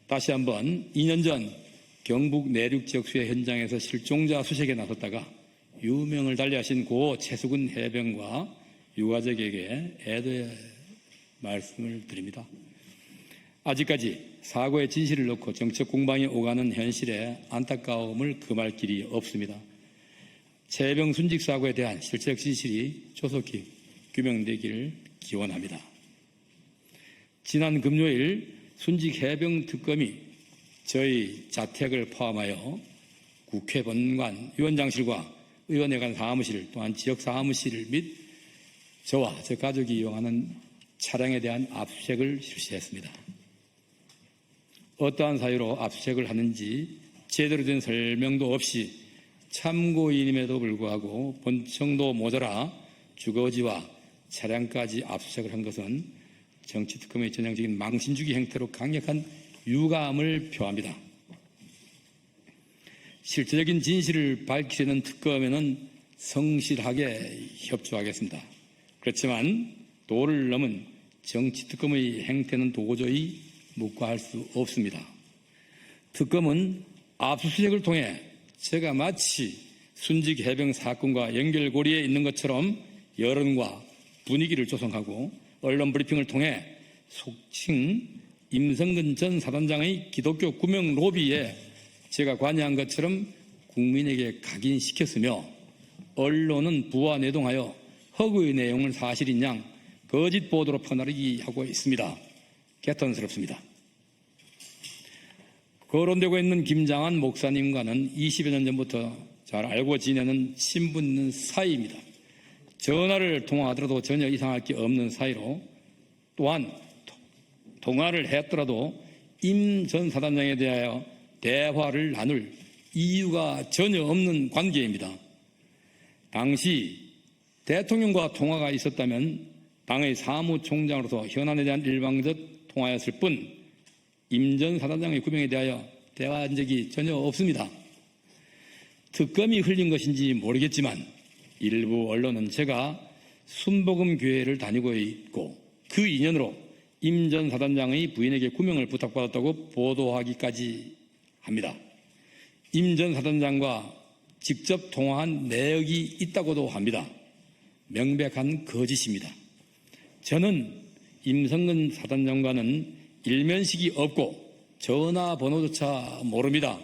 다시 한번 2년 전 경북 내륙 지역 수해 현장에서 실종자 수색에 나섰다가 유명을 달리하신 고 최수근 해병과 유가족에게 애도의 말씀을 드립니다. 아직까지 사고의 진실을 놓고 정책 공방이 오가는 현실에 안타까움을 금할 길이 없습니다. 최 해병 순직 사고에 대한 실체적 진실이 조속히 규명되기를 기원합니다. 지난 금요일 순직 해병 특검이 저희 자택을 포함하여 국회 본관, 위원장실과 의원회관 사무실 또한 지역 사무실 및 저와 제 가족이 이용하는 차량에 대한 압수수색을 실시했습니다. 어떠한 사유로 압수수색을 하는지 제대로 된 설명도 없이 참고인임에도 불구하고 본청도 모자라 주거지와 차량까지 압수수색을 한 것은 정치특검의 전형적인 망신주기 행태로 강력한 유감을 표합니다. 실질적인 진실을 밝히려는 특검에는 성실하게 협조하겠습니다. 그렇지만 도를 넘은 정치특검의 행태는 도저히 묵과할 수 없습니다. 특검은 압수수색을 통해 제가 마치 순직 해병 사건과 연결고리에 있는 것처럼 여론과 분위기를 조성하고 언론 브리핑을 통해 속칭 임성근 전 사단장의 기독교 구명 로비에 제가 관여한 것처럼 국민에게 각인시켰으며 언론은 부와 내동하여 허구의 내용을 사실인 양 거짓 보도로 퍼나르기 하고 있습니다. 개탄스럽습니다. 거론되고 있는 김장한 목사님과는 20여 년 전부터 잘 알고 지내는 친분 있는 사이입니다. 전화를 통화하더라도 전혀 이상할 게 없는 사이로 또한 통화를 했더라도 임 전 사단장에 대하여 대화를 나눌 이유가 전혀 없는 관계입니다. 당시 대통령과 통화가 있었다면 당의 사무총장으로서 현안에 대한 일방적 통화였을 뿐 임 전 사단장의 구명에 대하여 대화한 적이 전혀 없습니다. 특검이 흘린 것인지 모르겠지만 일부 언론은 제가 순복음교회를 다니고 있고 그 인연으로 임 전 사단장의 부인에게 구명을 부탁받았다고 보도하기까지 합니다. 임 전 사단장과 직접 통화한 내역이 있다고도 합니다. 명백한 거짓입니다. 저는 임성근 사단장과는 일면식이 없고 전화번호조차 모릅니다.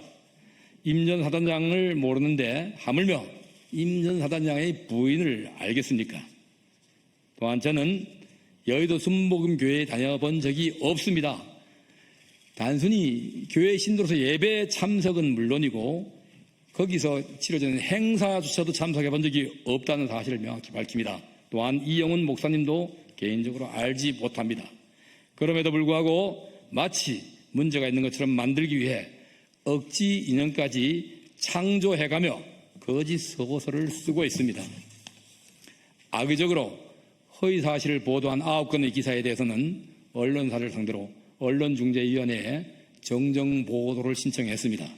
임 전 사단장을 모르는데 하물며 임 전 사단장의 부인을 알겠습니까? 또한 저는 여의도 순복음교회에 다녀본 적이 없습니다. 단순히 교회 신도로서 예배 참석은 물론이고 거기서 치러지는 행사조차도 참석해 본 적이 없다는 사실을 명확히 밝힙니다. 또한 이영훈 목사님도 개인적으로 알지 못합니다. 그럼에도 불구하고 마치 문제가 있는 것처럼 만들기 위해 억지 인연까지 창조해가며 거짓 서고서를 쓰고 있습니다. 악의적으로 허위사실을 보도한 9건의 기사에 대해서는 언론사를 상대로 언론중재위원회에 정정보도를 신청했습니다.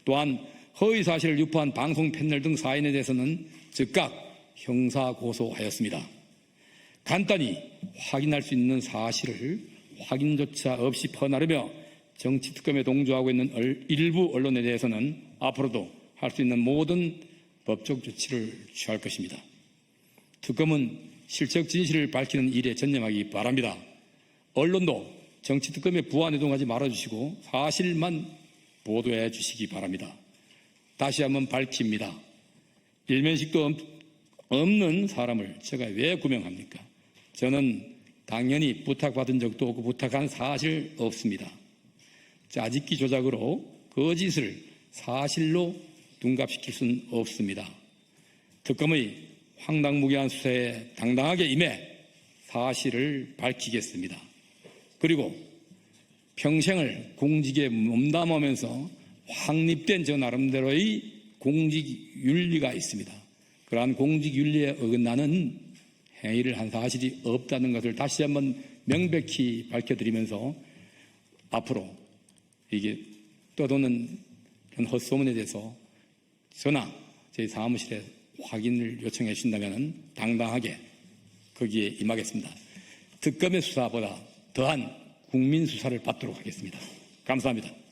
또한 허위사실을 유포한 방송 패널 등 사인에 대해서는 즉각 형사고소하였습니다. 간단히 확인할 수 있는 사실을 확인조차 없이 퍼나르며 정치특검에 동조하고 있는 일부 언론에 대해서는 앞으로도 할 수 있는 모든 법적 조치를 취할 것입니다. 특검은 실체적 진실을 밝히는 일에 전념하기 바랍니다. 언론도 정치특검에 부안해동하지 말아주시고 사실만 보도해 주시기 바랍니다. 다시 한번 밝힙니다. 일면식도 없는 사람을 제가 왜 구명합니까? 저는 당연히 부탁받은 적도 없고 부탁한 사실 없습니다. 짜집기 조작으로 거짓을 사실로 둔갑시킬 수는 없습니다. 특검의 황당무계한 수사에 당당하게 임해 사실을 밝히겠습니다. 그리고 평생을 공직에 몸담으면서 확립된 저 나름대로의 공직윤리가 있습니다. 그러한 공직윤리에 어긋나는 행위를 한 사실이 없다는 것을 다시 한번 명백히 밝혀드리면서 앞으로 이게 떠도는 헛소문에 대해서 전화 저희 사무실에 확인을 요청해 주신다면 당당하게 거기에 임하겠습니다. 특검의 수사보다 더한 국민 수사를 받도록 하겠습니다. 감사합니다.